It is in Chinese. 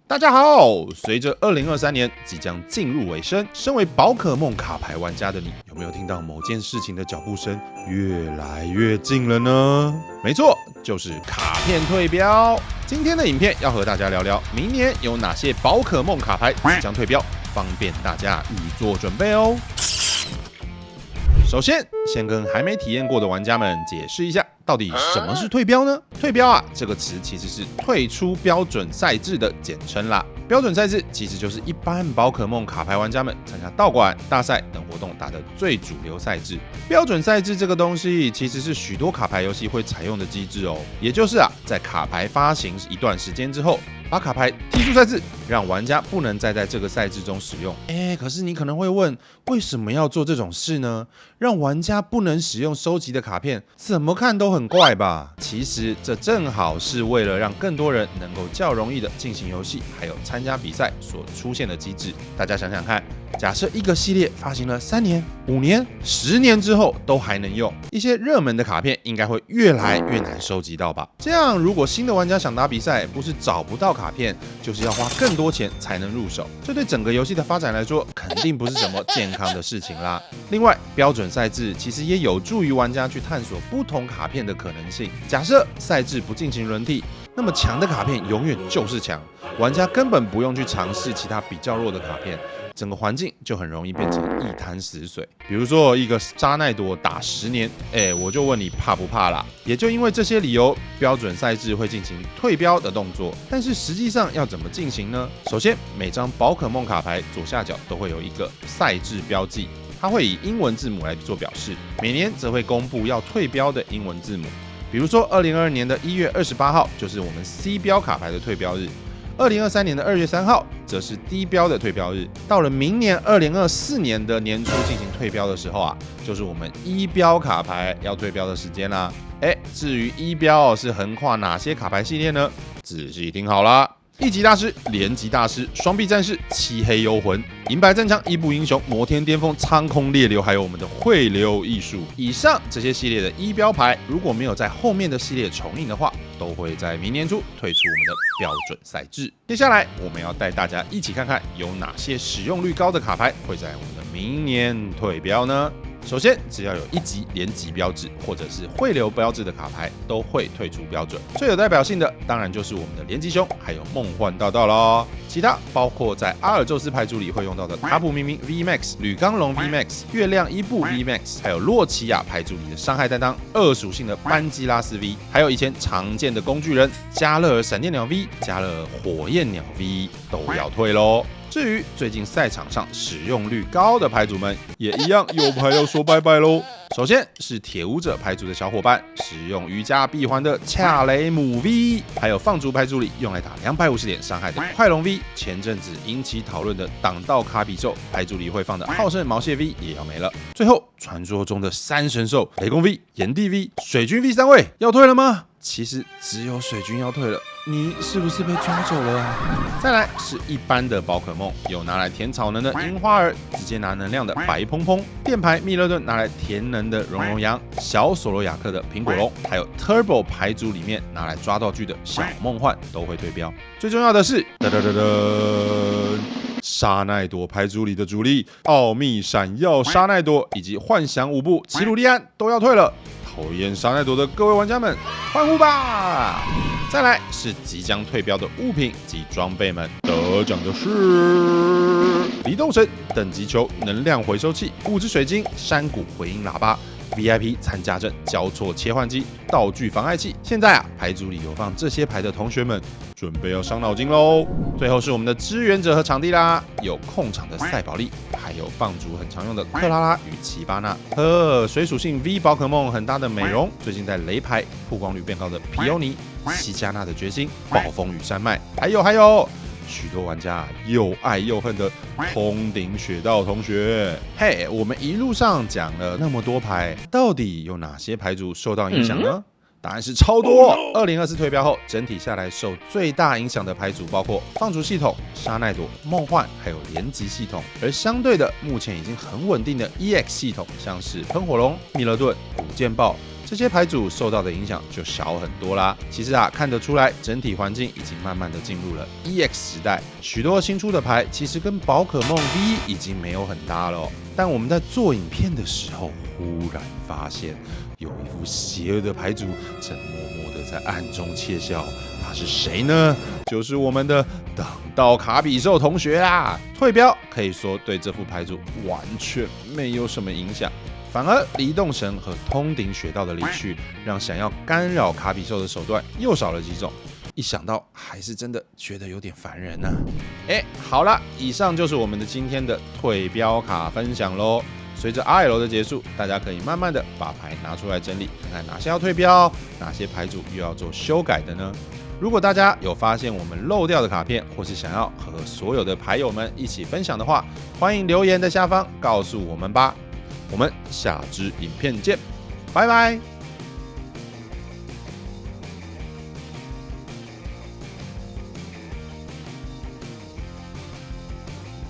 大家好，随着2023年即将进入尾声，身为宝可梦卡牌玩家的你，有没有听到某件事情的脚步声越来越近了呢？没错，就是卡片退标。今天的影片要和大家聊聊，明年有哪些宝可梦卡牌即将退标，方便大家预做准备哦。首先，先跟还没体验过的玩家们解释一下，到底什么是退标呢？退标啊，这个词其实是退出标准赛制的简称啦。标准赛制其实就是一般宝可梦卡牌玩家们参加道馆、大赛等活动打的最主流赛制。标准赛制这个东西，其实是许多卡牌游戏会采用的机制哦。也就是啊，在卡牌发行一段时间之后，把卡牌踢出赛制，让玩家不能再在这个赛制中使用。可是你可能会问，为什么要做这种事呢？让玩家不能使用收集的卡片，怎么看都很怪吧？其实这正好是为了让更多人能够较容易的进行游戏，还有参加比赛所出现的机制。大家想想看，假设一个系列发行了3年、5年、10年之后都还能用，一些热门的卡片应该会越来越难收集到吧？这样如果新的玩家想打比赛，不是找不到卡片，就是要花更多钱才能入手，这对整个游戏的发展来说，肯定不是什么健康的事情啦。另外，标准赛制其实也有助于玩家去探索不同卡片的可能性。假设赛制不进行轮替，那么强的卡片永远就是强，玩家根本不用去尝试其他比较弱的卡片，整个环境就很容易变成一滩死水。比如说一个沙奈朵打10年，我就问你怕不怕啦？也就因为这些理由，标准赛制会进行退标的动作。但是实际上要怎么进行呢？首先，每张宝可梦卡牌左下角都会有一个赛制标记，它会以英文字母来做表示，每年则会公布要退标的英文字母。比如说2022年的1月28号就是我们 C 标卡牌的退标日，2023年的2月3号则是D 标的退标日。到了明年2024年的年初进行退标的时候啊，就是我们E标卡牌要退标的时间啦。至于E标是横跨哪些卡牌系列呢？仔细听好啦。一级大师、连级大师、双臂战士、漆黑幽魂、银白战枪、伊布英雄、摩天巅峰、苍空裂流，还有我们的汇流艺术。以上这些系列的E标牌，如果没有在后面的系列重印的话，都会在明年初退出我们的标准赛制。接下来我们要带大家一起看看有哪些使用率高的卡牌会在我们的明年退标呢？首先，只要有1级连级标志或者是汇流标志的卡牌，都会退出标准。最有代表性的，当然就是我们的连吉熊，还有梦幻大道咯。其他包括在阿尔宙斯牌组里会用到的卡普明明 VMAX、铝钢龙 VMAX、月亮伊布 VMAX， 还有洛奇亚牌组里的伤害担当2属性的班基拉斯 V， 还有以前常见的工具人加勒尔闪电鸟 V、加勒尔火焰鸟 V 都要退咯。至于最近赛场上使用率高的牌组们，也一样有牌要说拜拜咯。首先是铁舞者牌组的小伙伴，使用瑜伽闭环的恰雷姆 V， 还有放逐牌组里用来打250点伤害的快龙 V， 前阵子引起讨论的挡道卡比兽牌组里会放的好胜毛蟹 V 也要没了。最后，传说中的3神兽雷公 V、炎帝 V、水军 V 3位要退了吗？其实只有水军要退了，你是不是被抓走了啊？再来是一般的宝可梦，有拿来填草能的樱花儿，直接拿能量的白蓬蓬，电牌密勒顿拿来填能的熔熔羊，小索罗亚克的苹果龙，还有 Turbo 牌组里面拿来抓道具的小梦幻都会退标。最重要的是，沙奈朵牌组里的主力奥秘闪耀沙奈朵以及幻想舞步奇鲁利安都要退了。讨厌沙奈朵的各位玩家们，欢呼吧！再来是即将退标的物品及装备们，得奖的是离动神等级球、能量回收器、物质水晶、山谷回音喇叭、VIP 参加证、交错切换机、道具妨碍器。现在牌组里有放这些牌的同学们，准备要伤脑筋喽。最后是我们的支援者和场地啦，有控场的赛宝利，还有放逐很常用的克拉拉与奇巴纳，水属性 V 宝可梦很大的美容，最近在雷牌曝光率变高的皮欧尼、西加纳的决心、暴风雨山脉，还有许多玩家又爱又恨的通顶雪道同学。我们一路上讲了那么多牌，到底有哪些牌组受到影响呢？答案是超多。2024退标后，整体下来受最大影响的牌组包括放逐系统、沙奈朵、梦幻，还有连级系统。而相对的，目前已经很稳定的 EX 系统，像是喷火龙、密勒顿、古剑豹、这些牌组受到的影响就小很多啦。其实啊，看得出来整体环境已经慢慢的进入了 EX 时代，许多新出的牌其实跟宝可梦 V 已经没有很搭了但我们在做影片的时候，忽然发现有一副邪恶的牌组正默默的在暗中窃笑。他是谁呢？就是我们的等到卡比兽同学啦！退标可以说对这副牌组完全没有什么影响，反而离动神和通顶雪道的离去，让想要干扰卡比兽的手段又少了几种。一想到还是真的觉得有点烦人啊。好啦，以上就是我们的今天的退标卡分享咯。随着 RL 的结束，大家可以慢慢的把牌拿出来整理，看看哪些要退标，哪些牌组又要做修改的呢？如果大家有发现我们漏掉的卡片，或是想要和所有的牌友们一起分享的话，欢迎留言在下方告诉我们吧。我们下支影片见，拜拜。